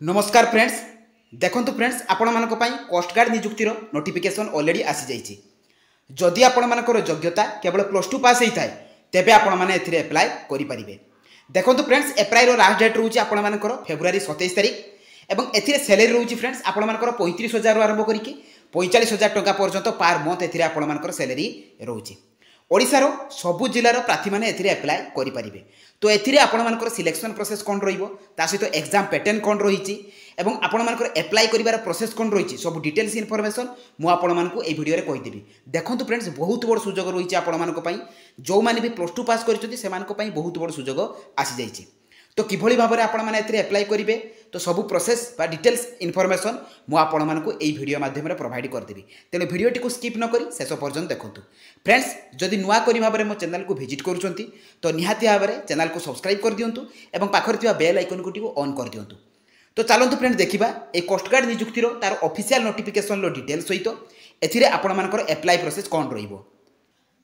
नमस्कार फ्रेंड्स देखो फ्रेंड्स आपण मानक पई कोस्टगार्ड नियुक्तिर नोटिफिकेशन ऑलरेडी आसी जाइए। जदि आपण मानकर योग्यता केवल +2 पास होता है तेबे आपण माने एथिरे अप्लाई करि परिबे। देखो फ्रेंड्स अप्लाई रो लास्ट डेट रोची आपण मानकर फेब्रुआरी 27 तारिख एवं एथिरे सैलरी रोची फ्रेंड्स आपण मानकर 35,000 रु आरंभ करिके 45,000 टंका पर्यंत पार मंथ एथिरे आपण मानकर सैलरी रोची। ओडिशार सबु जिलार प्रार्थी मैंने एथिरे अप्लाई करि परिबे। तो एथिरे आपण मानकर सिलेक्शन प्रोसेस कोन रहिबो ता सहित एग्जाम पैटर्न कोन रहिछि एवं आपण मानकर अप्लाई करिवार प्रोसेस कोन रहिछि सब डिटेल्स इनफॉरमेशन मु आपण मानकु ए वीडियो रे कहि देबी। देखंतु फ्रेंड्स बहुत बड़ सुजोग रहिछि आपण मानक पई जो माने भी +2 पास करिसथि से मानक पई बहुत बड़ सुजोग आसी जाइछि। तो किभଳି भाबरे आपण माने एथिरे अप्लाई करिवे तो सब प्रोसेस बा डिटेल्स इनफॉरमेशन मु आपण मानकु ए वीडियो माध्यम रे प्रोवाइड कर देबी। तेनो वीडियो टी को स्किप न करी शेष पर्यंत देखंतु। फ्रेंड्स जदि नुआ करी भाबरे मो चैनल को विजिट करूछंती तो निहाती भाबरे चैनल को सब्सक्राइब कर दियंतु एवं पाखर थिबा बेल आइकन को टी ऑन कर दियंतु। तो चलतु फ्रेंड्स देखिबा ए कोस्टगार्ड नियुक्तिर तार ऑफिशियल नोटिफिकेशन लो डिटेल्स सहित एथिरे आपण मानकर अप्लाई प्रोसेस कोन रहिबो।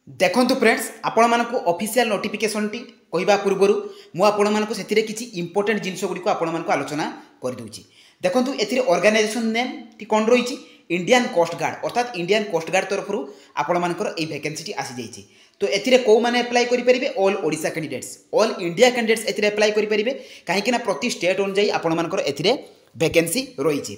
देखंतु फ्रेंड्स आपण मानकु ऑफिशियल नोटिफिकेशन टी कहिबा पूर्वरु मु आपण मानकु सेथिरे किछि इंपोर्टेंट जिंस गुडी को आपण मानकु आलोचना कर दोछि। देखंतु एथिरे ऑर्गेनाइजेशन नेम टी कोन रहिछि इंडियन कोस्ट गार्ड अर्थात इंडियन कोस्ट गार्ड तरफरु आपण मानकर ए वैकेंसी टी आसी जाइछि। तो एथिरे को माने अप्लाई करि परिबे all Odisha candidates all India candidates एथिरे अप्लाई करि परिबे काहे कि ना प्रति स्टेट अनुसार आपण मानकर एथिरे वैकेंसी रहिछि।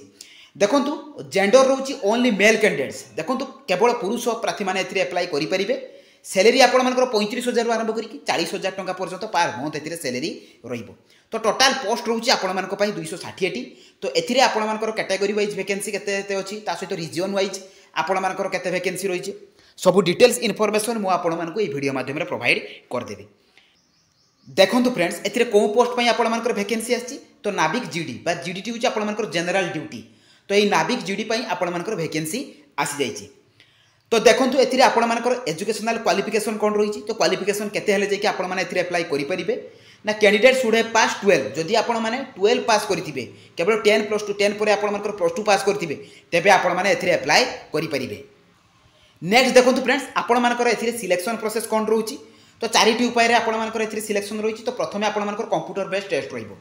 देखंतु जेंडर रहुछि ओनली मेल कैंडिडेट्स। देखंतु केवल पुरुष प्रार्थी माने एथिरे अप्लाई करि परिबे। सैलरी आपण मानकर 35,000 रु आरंभ करिक 40,000 टंका पर्यंत पार मंथ एथिरे सैलरी रहिबो। तो टोटल पोस्ट रहुछि आपण मानक पई 260 टी। तो एथिरे आपण मानकर कैटेगरी वाइज वैकेंसी केते अछि ता सहित रीजन वाइज आपण मानकर केते वैकेंसी रहिछि सब डिटेल्स इनफॉरमेशन मु आपण मानक ए वीडियो माध्यम रे प्रोवाइड कर देबी। देखंतु फ्रेंड्स एथिरे को पोस्ट पई आपण मानकर वैकेंसी आछि तो नाविक जीडी बा जीडीटी होछि आपण मानकर जनरल ड्यूटी। तो ए नाविक जीडी पई आपण मानकर वैकेंसी आसी जाइछि। तो देखंतु एथिरे आपण मानकर एजुकेशनल क्वालिफिकेशन कोन रहिछि तो क्वालिफिकेशन केते हेले जे कि आपण माने एथिरे अप्लाई करि परिबे ना कैंडिडेट शुड हैव पास 12। जदि आपण माने 12 पास करिथिबे केवल 10 + 2 10 परे आपण मानकर +2 पास करिथिबे तेबे आपण माने एथिरे अप्लाई करि परिबे। नेक्स्ट देखंतु फ्रेंड्स आपण मानकर एथिरे सिलेक्शन प्रोसेस कोन रहुछि तो चारिटी उपाय रे आपण मानकर एथिरे सिलेक्शन रहिछि। तो प्रथमे आपण मानकर कंप्यूटर बेस्ड टेस्ट रहिबो।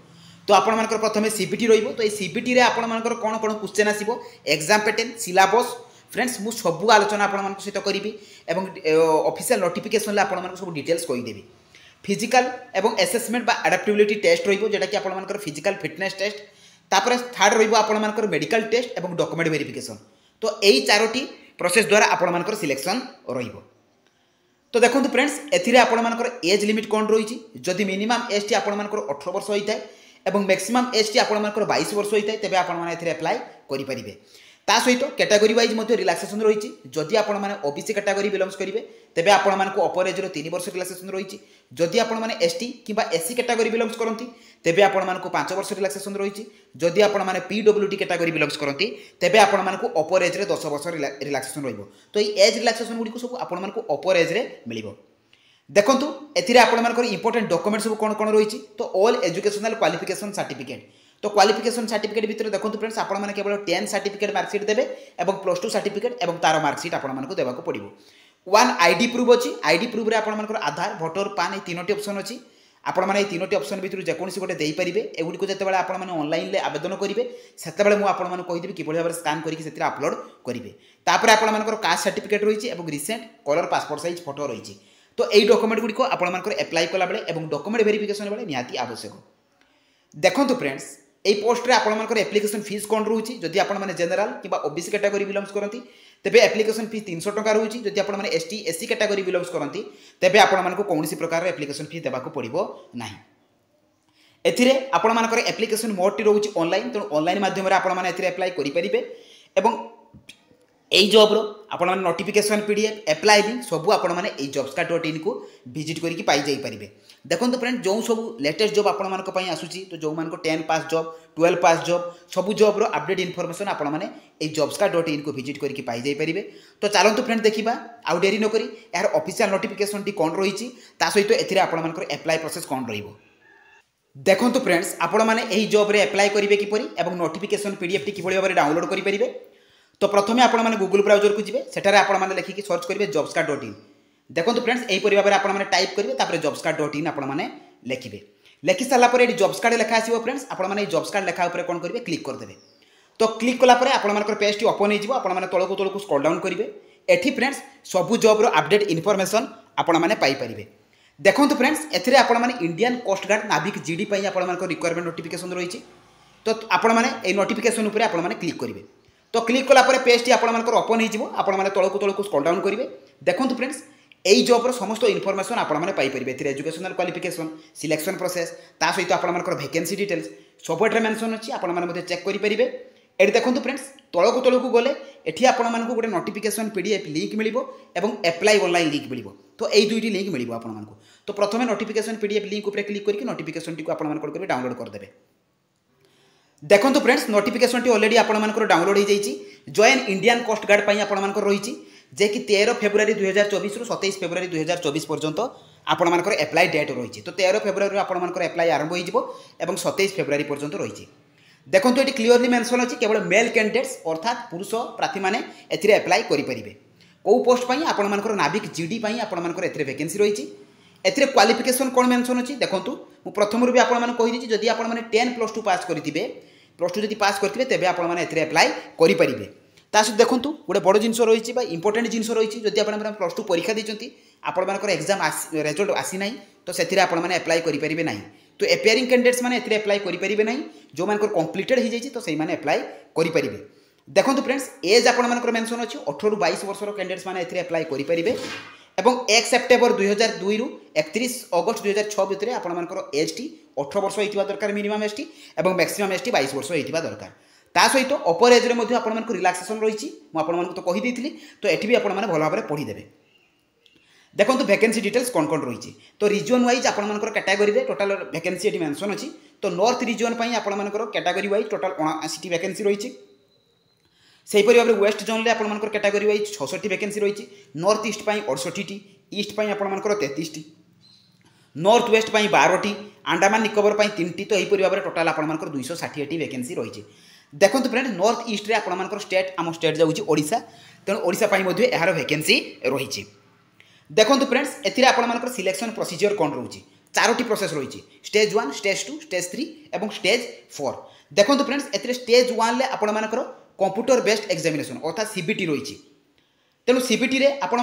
तो आपण मानकर प्रथमे सीबीटी रहिबो। तो ए सीबीटी रे आपण मानकर कोन कोन क्वेश्चन आसीबो एग्जाम पैटर्न सिलेबस फ्रेंड्स मु सबु आलोचना आपण मानक सहित करिबी एवं ऑफिशियल नोटिफिकेशन ले आपण मानक सब डिटेल्स कहि देबी। फिजिकल एवं असेसमेंट बा एडाप्टेबिलिटी टेस्ट रहिबो जेटा कि आपण मानकर फिजिकल फिटनेस टेस्ट तापर थर्ड रहिबो आपण मानकर मेडिकल टेस्ट एवं डॉक्यूमेंट वेरिफिकेशन। तो एई चारोटी प्रोसेस द्वारा आपण मानकर सिलेक्शन रहिबो। तो देखंतु फ्रेंड्स एथिरे आपण मानकर एज लिमिट कोन रहिछि जदि मिनिमम एज टी आपण मानकर 18 वर्ष होइताय एवं मैक्सिमम एज टी आपण मानकर 22 वर्ष होइताय तेबे आपण माने एथिरे अप्लाई करि परिबे। ता सहित कैटेगरी वाइज मध्य रिलैक्सेशन रही। जदि आपण माने ओबीसी कैटेगरी बिलोंग्स करिवे तेबे आपण मानकु अपर एज रो 3 वर्ष रिलैक्सेशन रही। जदि आपण माने एसटी किबा एससी कैटेगरी बिलोंग्स करंती तेबे आपण मानकु 5 वर्ष रिलैक्सेशन रही। जदि आपण माने पीडब्ल्यूडी कैटेगरी बिलोंग्स करंती तेबे आपण मानकु अपर एज रे 10 वर्ष रिलैक्सेशन रहिबो। तो ई एज रिलैक्सेशन गुडी को सब आपण मानकु अपर एज रे मिलिबो। देखंतु एथिरे आपण मानकर इंपोर्टेंट डॉक्यूमेंट सब कोन कोन रही। तो ऑल एजुकेशनल क्वालिफिकेशन सर्टिफिकेट। तो क्वालिफिकेशन सर्टिफिकेट भितर देखंतु फ्रेंड्स आपण माने केवल 10 सर्टिफिकेट मार्कशीट देबे एवं +2 सर्टिफिकेट एवं तार मार्कशीट आपण मानकु देबाको पड़िबो। वन आईडी प्रूफ अछि। आईडी प्रूफ रे आपण मानकर आधार वोटर पान ए तीनोटी ऑप्शन अछि। आपण माने ए तीनोटी ऑप्शन भितर जे कोनसी गोटे देई परिबे। एगुडी को जते बेला आपण माने ऑनलाइन ले आवेदन करिवे सेते बेला मु आपण माने कहि देबी कि बढिया भाबरे स्कैन करिके सेतिर अपलोड करिवे। तापर आपण मानकर कास्ट सर्टिफिकेट रहिछि एवं recent colour passport size photo रहिछि। तो एई डॉक्यूमेंट गुडी को आपण मानकर अप्लाई कला बेले एवं डॉक्यूमेंट वेरिफिकेशन बेले निहाती आवश्यक। देखंतु फ्रेंड्स ए पोस्ट रे आपण मानकर एप्लिकेशन फीस कोन रहुछि जदि आपण माने जनरल किबा ओबीसी कैटेगरी बिलोंग्स करंती तेबे एप्लिकेशन फीस 300 टका रहुछि। जदि आपण माने एसटी एससी कैटेगरी बिलोंग्स करंती तेबे आपण मानकु कोनोसी प्रकार रे एप्लिकेशन फीस देबाको पड़िबो नाही। एथिरे आपण मानकर एप्लिकेशन मोड टी रहुछि ऑनलाइन। तो ऑनलाइन माध्यम रे आपण माने एथिरे अप्लाई करि परिबे एवं एई जॉब रो आपण माने नोटिफिकेशन पीडीएफ अप्लाई लिंक सब आपण माने एई jobscard.in को विजिट करिकि पाई जाई परिबे। देखंतु फ्रेंड जो सब लेटेस्ट जॉब आपण मानक पई आसुची तो जो मानको 10 पास जॉब 12 पास जॉब सब जॉब रो अपडेट इनफॉरमेशन आपण माने एई jobscard.in को विजिट करिकि पाई जाई परिबे। तो चलंतु फ्रेंड देखिबा आउ देरी न करी यार ऑफिशियल नोटिफिकेशन टी कोन रहिछि ता सहित एथिरे आपण मानकर अप्लाई प्रोसेस कोन रहिबो। देखंतु फ्रेंड्स आपण माने एई जॉब रे अप्लाई करिवे किपरि एवं नोटिफिकेशन पीडीएफ टी किभଳି भाबरे डाउनलोड करि परिबे। तो प्रथमे आपण माने गूगल ब्राउजर को जिवे सेठारे आपण माने लेखिकि सर्च करिवे jobscard.in। देखंतु फ्रेंड्स एई परि भाबरे आपण माने टाइप करिवे तापर jobscard.in आपण माने लेखिबे। लिखि सारापर ये जॉब्स कार्ड लेखा आसो फ्रेंड्स आपने जॉब्स कार्ड लेखा उपर कौन करेंगे क्लिक करदे। तो क्लिक कलापर आपर पेज टी ओपन हो तौक तौक स्क्रॉल डाउन करेंगे। एठी फ्रेंड्स सबू जॉब रो अपडेट इनफॉरमेशन आपण मैंने पाइपर। देखो फ्रेंड्स एथिरे आपण मैंने इंडियन कोस्ट गार्ड नाविक जीडी आपण रिक्वायरमेंट नोटिफिकेशन रही। तो आपण मैंने ये नोटिफिकेशन उपर आपण मैंने क्लिक करेंगे। तो क्लिक कलापर पेज टी आपण ओपन हो तौक तौक स्क्रॉल डाउन करेंगे। देखो फ्रेंड्स यही जॉब्र समस्त इनफॉरमेशन आपने Piper. Educational qualification selection process ता सहित आपर वैकेंसी डिटेल्स सब ये मेंशन अच्छी आपने चेक करेंगे। ये देखो फ्रेंड्स तौक तौक गले ये आपण गोटे नोटिफिकेशन पीडीएफ लिंक मिल एप्लाई ऑनलाइन लिंक मिल। तो यही दुईटी लिंक मिल आपको। तो प्रथम नोटिफिकेशन पीडीएफ लिंक उपर क्लिक करके नोटिफिकेशन टी आप डाउनलोड करदे। देखो फ्रेंड्स नोटिफिकेशन टी ऑलरेडी आपंकर डाउनलोड हो जाइए। जॉइन इंडियन कोस्ट गार्ड आपर रही जे कि 13 फेब्रुआरी 2024 रु 27 फेब्रुआरी 2024 पर्यंत आपर एप्लाई डेट रही। तो 13 फेब्रुआरी आपर एप्लाई आरंभ हो 27 फेब्रुआरी पर्यंत रही। देखो ये क्लीयरली मेंशन अच्छी केवल मेल कैंडिडेट्स अर्थात पुरुष प्रार्थी मैंने एप्लाई करेंगे। कौ पोस्ट आपर नाविक जीडी आपर वैकेंसी रही। एथिरे क्वालिफिकेशन कौन मेंशन अच्छी देखो मुझे प्रथम भी आपको जदि आप 10+2 पास करेंगे +2 जब पास करेंगे तेज आपने एप्लाई करेंगे। तासत देखो गोटे बड़ जिन रही इंपोर्टेंट जिन रही जदि आप +2 परीक्षा देती आपर एग्जाम रिजल्ट आसी ना तो से एप्लाई करेंगे ना। तो एपियरिंग कैंडिडेट्स मैंने एप्लाई करेंगे ना जो मान कंप्लीटेड हो जाए तो सही मैंने एप्लाई करेंगे। देखो फ्रेंड्स एज आपर मेंशन अच्छी 18 ରୁ 22 वर्षर कैंडिडेट्स मैंने एप्लाई करेंगे। 1 सेप्टेम्बर 2002 रु 31 अगस्त 2006 भितर आपर एज टी 18 वर्ष होता दरकार मिनिमम एज टी और मैक्सिमम एज टी 22 वर्ष होता दरकार। ता सहित अपर एज में रिलैक्सेशन रही मुझे तो कहीदी। तो ये भी आप भल भाव पढ़ीदे। देखो वैकेंसी डिटेल्स कौन कौन रही। तो रिजन वाइज आपर कैटेगरी टोटाल वैकेंसी ये मेंशन अच्छी। तो नॉर्थ रिजन आपर कैटेगरी वाइज टोटाल 79 वैकेंसी रही। सेहीपरि भाव वेस्ट जोन में आपर कैटेगरी वाइज 66 वैकेंसी रही। नॉर्थ ईस्ट 68 टी ईस्ट आपर 33 टी नॉर्थ वेस्ट 12 टी अंडमान निकोबर 3 टी। तो यहीपरि भाव टोटाल आपर 268 वैकेंसी रही। देखो फ्रेंड नॉर्थ ईस्ट आपर स्टेट आम स्टेट जाऊँगी ओडिशा तेणु ओडिशा यार वैकेंसी रही। देखो फ्रेंड्स एथिरे आपर सिलेक्शन प्रोसीजर कौन रोचे 4टी प्रोसेस रही। स्टेज 1 स्टेज 2 स्टेज 3 और स्टेज 4। देखो फ्रेंड्स एथिरे स्टेज 1 आपर कंप्यूटर बेस्ड एग्जामिनेशन अर्थात सीबीटी रही। तेणु सीबीटी रे आपर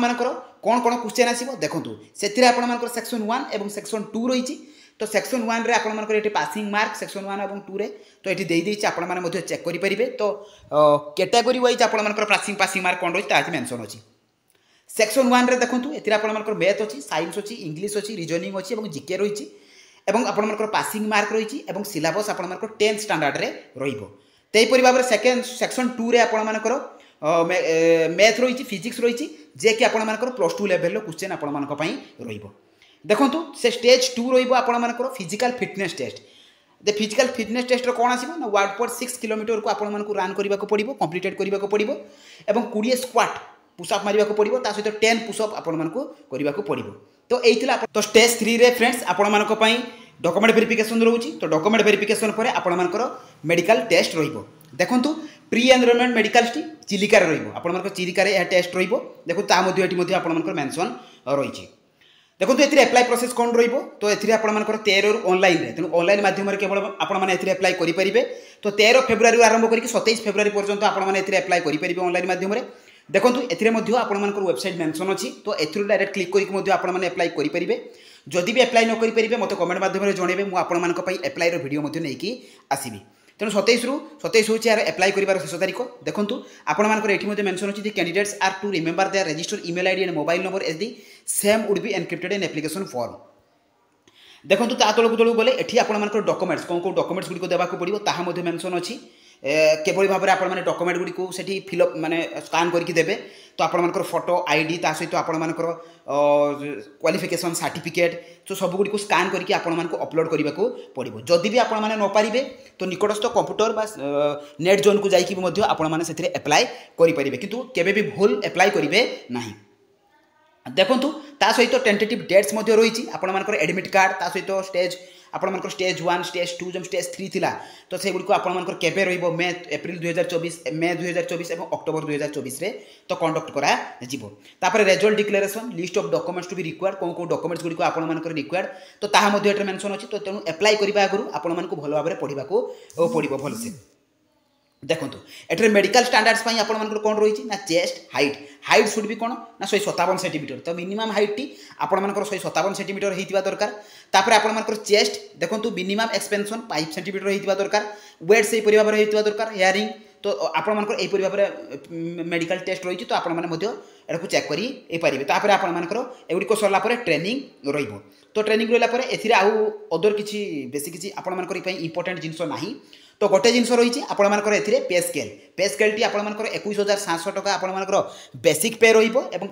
कौन कौन क्वेश्चन आसो देखो से आपर सेक्शन 1 और सेक्शन 2 रही। तो सेक्शन 1 रे आपर ये पासिंग मार्क सेक्शन 1 और 2 रे तो ये देदेई आपने चेक करेंगे। तो कैटेगरी वाइज आपर पासिंग मार्क कौन रही मेंशन अच्छी। सेक्शन 1 रे देखो ये आपर मैथ अच्छी साइंस अच्छी इंग्लिश अच्छी रिजनिंग अच्छी और जीके रही और आपर पासिंग मार्क रही और सिलेबस आपर 10th स्टैंडर्ड रे रहीपरि भाव में सेक्शन 2 रे आपर मैथ रही फिजिक्स रही जे कि आपर +2 लेवल क्वेश्चन आपण देखो से स्टेज 2 रही physical fitness test. The physical fitness test कौन आसो ना 1.6 किलोमीटर को आपण रन करने को पड़ो कंप्लीटेड करने को पड़ो और 20 स्क्वाट पुशअप मारिबा को पड़ो सहित 10 पुशअप आपण करने को पड़ो। तो यही तो स्टेज 3 रे फ्रेंड्स आपण डॉक्यूमेंट वेरिफिकेशन रोचे। तो डॉक्यूमेंट वेरिफिकेशन पर आपर मेडिकल टेस्ट रही। देखो प्री एनरोलमेंट मेडिकल चिलिका रही चिलिकार यह टेस्ट रही। देखो आपर मेंशन रही। देखो ये एप्लाई प्रोसेस कौन रही। तो ये आपर 13 ऑनलाइन तेणु ऑनलाइन माध्यम केवल आपने एप्लाई करेंगे। तो 13 फेब्रुआरी आरंभ करके 27 फेब्रुआरी पर्यंत आपने एप्लाई करेंगे ऑनलाइन माध्यम। देखो ये आपर वेबसाइट मेंशन अच्छी। तो एथुर डायरेक्ट क्लिक करके आपने एप्लाई करेंगे। जदि भी एप्लाई न करेंगे मत कमेंट माध्यम जनइबे मुझे एप्लाई वीडियो नहीं आसबि। तेणु 27 ରୁ 27 हूँ यार एप्लाई कर शेष तारीख। देखो आपर ये मेंशन अच्छी candidates are to remember their registered email ID and mobile number as the same would be encrypted in application form. देखो तौक तौक गले ये आपर डॉक्यूमेंट्स कौन कौन डॉक्यूमेंट्स गुड़ी देवाक पड़ो ताहा मेंशन अच्छी। केवल भाव में आपने डॉक्यूमेंट गुड़ी को सेठी फिलअप माने स्कान करके देबे। तो आपर फोटो आईडी ता सहित आपर क्वालिफिकेशन सर्टिफिकेट तो सब गुड़ी को स्कान करके आपको अपलोड करने को पड़ो। जदि भी आपने न पारे तो निकटस्थ कंप्यूटर बा नेट जोन को जाकि आपने एप्लाई करेंगे किंतु केबे भी भूल एप्लाई करेंगे ना। देखो ता सहित टेंटेटिव डेट्स रही आपर एडमिट कार्ड ता सहित स्टेज आपंकर स्टेज 1 स्टेज 2 जो स्टेज 3 थिला तो से गुडी को आपंकर केबे रहिबो मे एप्रिल 2024 मे 2024 एवं अक्टोबर 2024 रे तो कंडक्ट करा जिवो तापर result declaration list of documents to be required को डॉक्यूमेंट्स गुडी को आपंकर रिक्वायर्ड तो ताहा मध्ये एटर मेंशन अछि तो तेनु अप्लाई करिबा आगरु आपन मानको भलो भाबरे पढिबा को पडिबो भलो से देखो एटर मेडिकल स्टैंडर्ड्स पाई आपण मानकर कोन रही ना चेस्ट हाइट शुड भी कोन ना 157 सेंटीमीटर तो मिनिमम हाइट टी आपण मानकर 157 सेंटीमीटर हेतिबा दरकार तापर आपण मानकर चेस्ट देखो मिनिमम एक्सपेंशन 5 सेंटीमीटर हेतिबा दरकार वेट से परिबा भाबरे हेतिबा दरकार हियरिंग तो आपण मानकर एई परिबा भाबरे मेडिकल टेस्ट रही तो आपण माने मध्ये एटा को चेक करी ए पारिबे तापर आपण मानकर एगुडी को सरला परे ट्रेनिंग रहिबो तो ट्रेनिंग रहला परे एथिरे आउ अदर किछि बेसी किछि आपण मानकर पई इंपोर्टेंट जिंस नाही तो गोटे जिनस रही आपर ए पे स्केल टी आपर 21,700 टका आपर बेसिक पे रही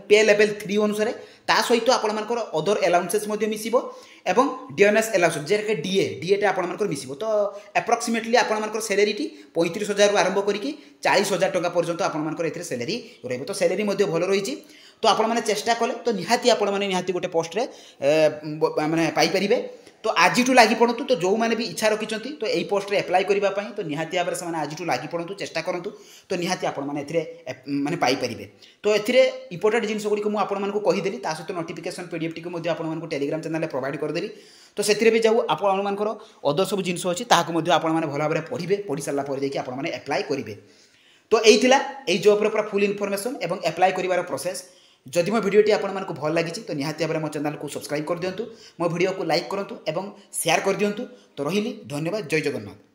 पे लेवल 3 अनुसार ता सहित आपर अदर एलाउंसेस मिसिबो एवं डीएनएस एलाउंस जे डीए टे आपर मिसिबो तो एप्रोक्सीमेटली आपर सैलरी टी 35,000 आरंभ करके 40,000 टका पर्यंत आपर सैलरी रही तो सैलरी भल रही तो आपण मैंने चेष्टा कले तो निहाती आपण मैंने निहाती गोटे पोस्ट रे माने पाई परिबे तो आज लगी पड़ू तो जो मैंने भी इच्छा रखी तो यही पोस्ट रे अप्लाई करने तो निहाती भाव से आज लगी पड़ू चेष्टा करूँ तो निहाती आपण मैंने माने पाई परिबे तो एथिरे इंपोर्टेंट जिनस गुड़ी को आपको कहीदेली सहित नोटिफिकेशन पीडीएफ टी को टेलीग्राम चैनल प्रोवाइड करदेवी तो से भी जाऊ आपर अदर सब जिनस अच्छी ताकू भल भाव में पढ़े पढ़ी सारापर जाकि अप्लाई करेंगे तो यही जॉब पूरा फुल इनफॉरमेशन एवं अप्लाई कर प्रोसेस जदि मो भिडियोटी आपको भल लगी तो निहाती भाव में मो चैनल को सब्सक्राइब कर दिंतु मो भिडियो को लाइक करूँ और शेयर कर दिंतु तो रही धन्यवाद जय जगन्नाथ।